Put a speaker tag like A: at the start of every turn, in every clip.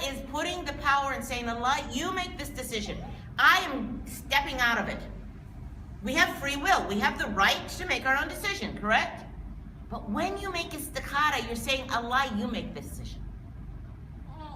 A: is putting the power and saying, Allah, you make this decision. I am stepping out of it. We have free will. We have the right to make our own decision, correct? But when you make istikhara, you're saying, Allah, you make this decision.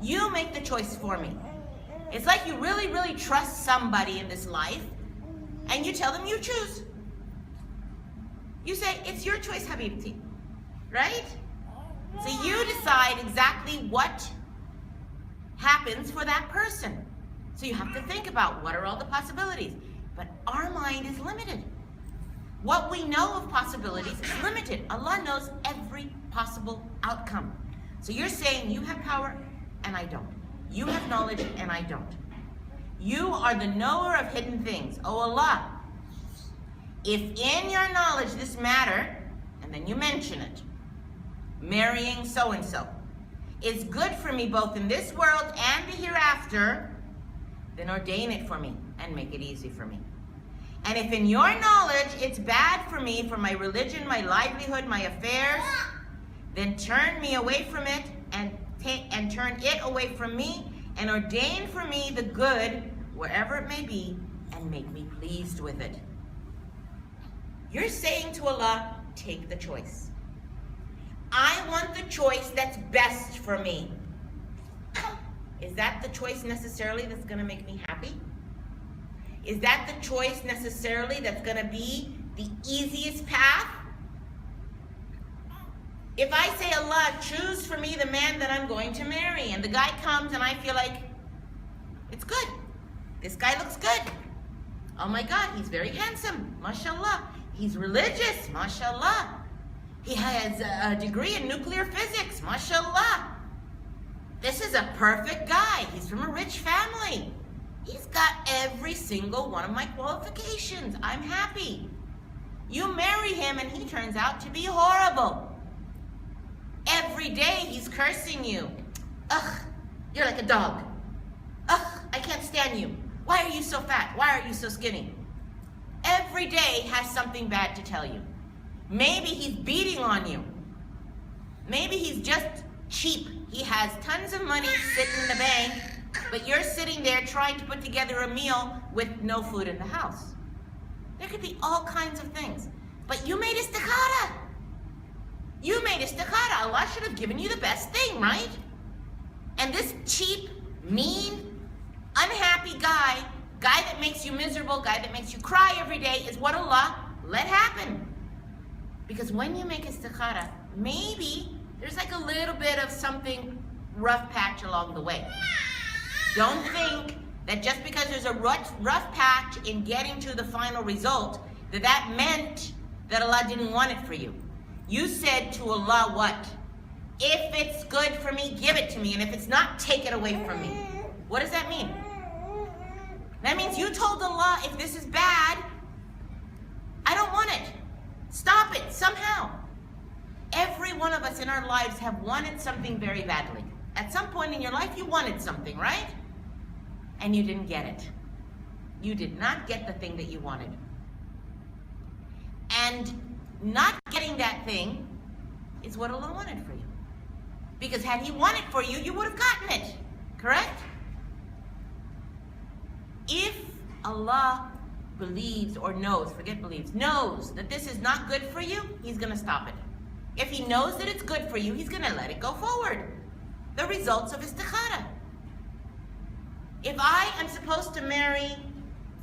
A: You make the choice for me. It's like you really, really trust somebody in this life, and you tell them you choose. You say, it's your choice, Habibti, right? So you decide exactly what happens for that person. So you have to think about what are all the possibilities. But our mind is limited. What we know of possibilities is limited. Allah knows every possible outcome. So you're saying you have power and I don't. You have knowledge and I don't. You are the knower of hidden things. Oh Allah, if in your knowledge this matter, and then you mention it, marrying so-and-so, is good for me both in this world and the hereafter, then ordain it for me and make it easy for me. And if in your knowledge it's bad for me, for my religion, my livelihood, my affairs, then turn me away from it and turn it away from me and ordain for me the good, wherever it may be, and make me pleased with it. You're saying to Allah, take the choice. I want the choice that's best for me. Is that the choice necessarily that's going to make me happy? Is that the choice necessarily that's going to be the easiest path? If I say, Allah, choose for me the man that I'm going to marry, and the guy comes and I feel like, it's good. This guy looks good. Oh my God, he's very handsome, mashallah. He's religious, mashallah. He has a degree in nuclear physics, mashallah. This is a perfect guy. He's from a rich family. He's got every single one of my qualifications. I'm happy. You marry him and he turns out to be horrible. Every day he's cursing you. Ugh, you're like a dog. Ugh, I can't stand you. Why are you so fat? Why are you so skinny? Every day has something bad to tell you. Maybe he's beating on you. Maybe he's just cheap. He has tons of money sitting in the bank, but you're sitting there trying to put together a meal with no food in the house. There could be all kinds of things. But you made istikhara. You made istikhara. Allah should have given you the best thing, right? And this cheap, mean, unhappy guy that makes you miserable, guy that makes you cry every day is what Allah let happen. Because when you make istikhara, maybe there's like a little bit of something rough patch along the way. Don't think that just because there's a rough patch in getting to the final result, that meant that Allah didn't want it for you. You said to Allah what? If it's good for me, give it to me. And if it's not, take it away from me. What does that mean? That means you told Allah, if this is bad, I don't want it. Stop it somehow. Every one of us in our lives have wanted something very badly. At some point in your life, you wanted something, right? And you didn't get it. You did not get the thing that you wanted. And not getting that thing is what Allah wanted for you. Because had He wanted for you, you would have gotten it, correct? If Allah believes or knows, forget believes, knows that this is not good for you, He's going to stop it. If He knows that it's good for you, He's going to let it go forward. The results of istikhara. If I am supposed to marry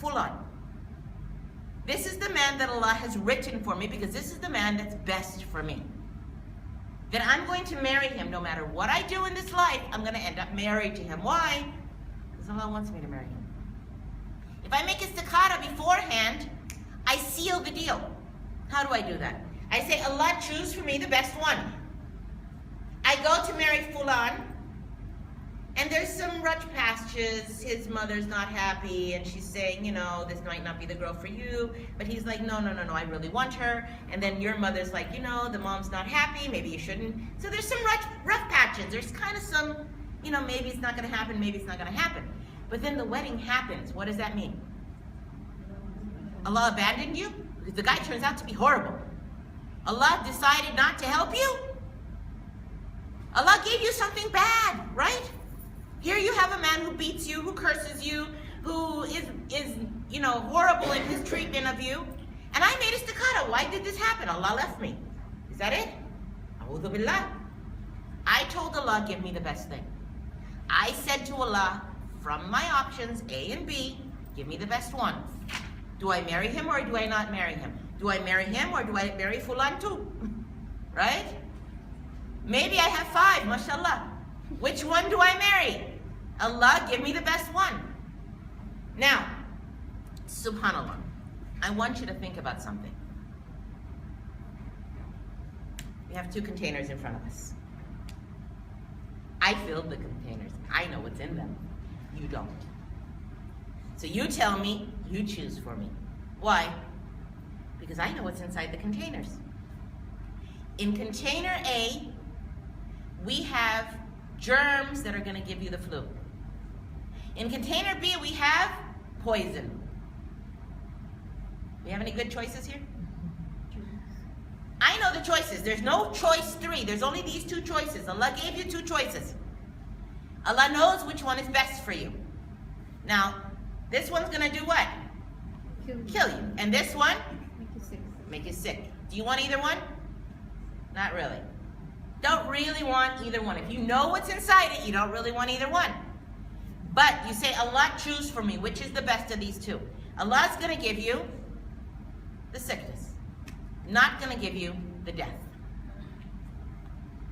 A: Fulan, this is the man that Allah has written for me because this is the man that's best for me. Then I'm going to marry him. No matter what I do in this life, I'm going to end up married to him. Why? Because Allah wants me to marry him. If I make istikhara beforehand, I seal the deal. How do I do that? I say, Allah, choose for me the best one. I go to marry Fulan, and there's some rough patches. His mother's not happy, and she's saying, you know, this might not be the girl for you. But he's like, no, I really want her. And then your mother's like, you know, the mom's not happy. Maybe you shouldn't. So there's some rough patches. There's kind of some, you know, maybe it's not going to happen. Maybe it's not going to happen. But then the wedding happens. What does that mean? Allah abandoned you? Because the guy turns out to be horrible. Allah decided not to help you? Allah gave you something bad, right? Here who beats you, who curses you, who is horrible in his treatment of you. And I made istikhara. Why did this happen? Allah left me. Is that it? A'udhu billah. I told Allah, give me the best thing. I said to Allah, from my options, A and B, give me the best one. Do I marry him or do I not marry him? Do I marry him or do I marry Fulan too? Right? Maybe I have 5, mashallah. Which one do I marry? Allah, give me the best one. Now, subhanallah, I want you to think about something. We have 2 containers in front of us. I filled the containers. I know what's in them. You don't. So you tell me, you choose for me. Why? Because I know what's inside the containers. In container A, we have germs that are going to give you the flu. In container B, we have poison. We have any good choices here? I know the choices. There's no choice 3. There's only these 2 choices. Allah gave you 2 choices. Allah knows which one is best for you. Now, this one's going to do what? Kill you. And this one?
B: Make you sick.
A: Make you sick. Do you want either one? Not really. Don't really want either one. If you know what's inside it, you don't really want either one. But you say, Allah, choose for me. Which is the best of these 2? Allah's going to give you the sickness. Not going to give you the death.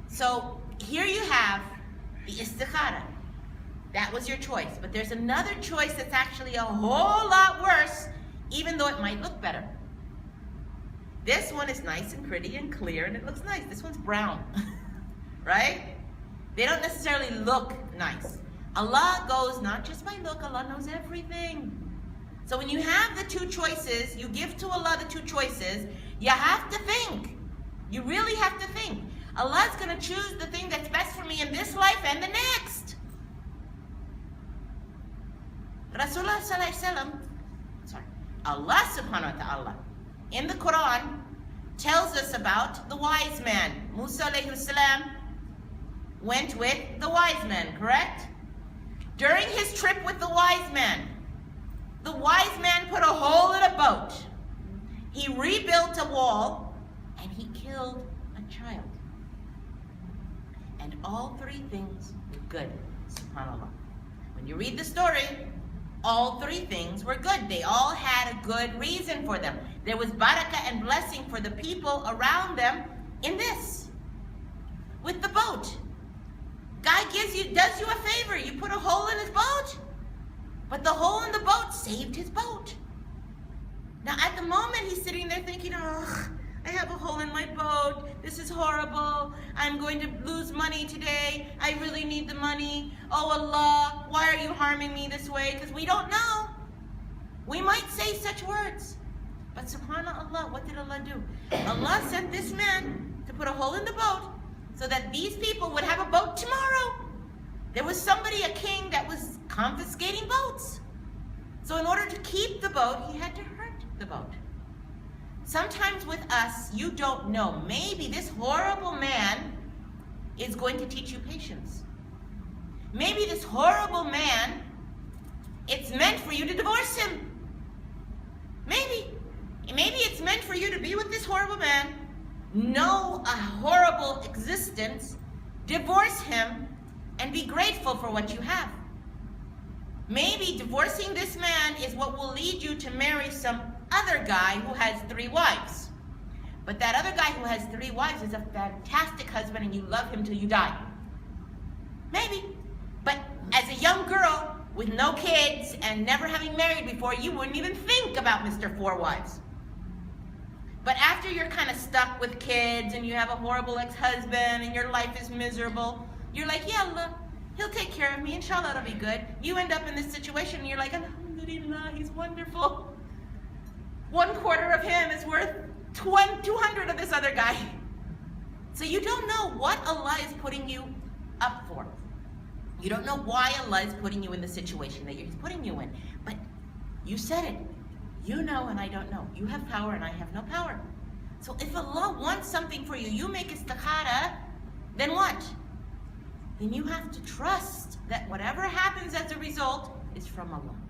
A: So here you have the istikhara. That was your choice. But there's another choice that's actually a whole lot worse, even though it might look better. This one is nice and pretty and clear, and it looks nice. This one's brown, right? They don't necessarily look nice. Allah goes not just by look, Allah knows everything. So when you have the 2 choices, you give to Allah the 2 choices, you have to think. You really have to think. Allah's going to choose the thing that's best for me in this life and the next. Rasulullah sallallahu alaihi wasallam, Allah subhanahu wa ta'ala, in the Quran, tells us about the wise man. Musa alayhi salam went with the wise man, correct? During his trip with the wise man put a hole in a boat. He rebuilt a wall, and he killed a child. And all 3 things were good, subhanAllah. When you read the story, all 3 things were good. They all had a good reason for them. There was barakah and blessing for the people around them in this. With the boat. God does you a favor. You put a hole in his boat. But the hole in the boat saved his boat. Now at the moment he's sitting there thinking, oh, I have a hole in my boat. This is horrible. I'm going to lose money today. I really need the money. Oh Allah, why are you harming me this way? Because we don't know. We might say such words. But subhanAllah, what did Allah do? Allah sent this man to put a hole in the boat so that these people would have a boat tomorrow. There was somebody, a king, that was confiscating boats. So in order to keep the boat, he had to hurt the boat. Sometimes with us, you don't know. Maybe this horrible man is going to teach you patience. Maybe this horrible man, it's meant for you to divorce him. Maybe it's meant for you to be with this horrible man, know a horrible existence, divorce him, and be grateful for what you have. Maybe divorcing this man is what will lead you to marry some other guy who has 3 wives. But that other guy who has 3 wives is a fantastic husband and you love him till you die. Maybe. But as a young girl with no kids and never having married before, you wouldn't even think about Mr. 4 wives. But after you're kind of stuck with kids and you have a horrible ex-husband and your life is miserable, you're like, yeah, Allah, he'll take care of me. Inshallah, it'll be good. You end up in this situation and you're like, alhamdulillah, he's wonderful. 1/4 of him is worth 200 of this other guy. So you don't know what Allah is putting you up for. You don't know why Allah is putting you in the situation that He's putting you in. But you said it. You know and I don't know. You have power and I have no power. So if Allah wants something for you, you make istikhara, then what? Then you have to trust that whatever happens happens as a result is from Allah.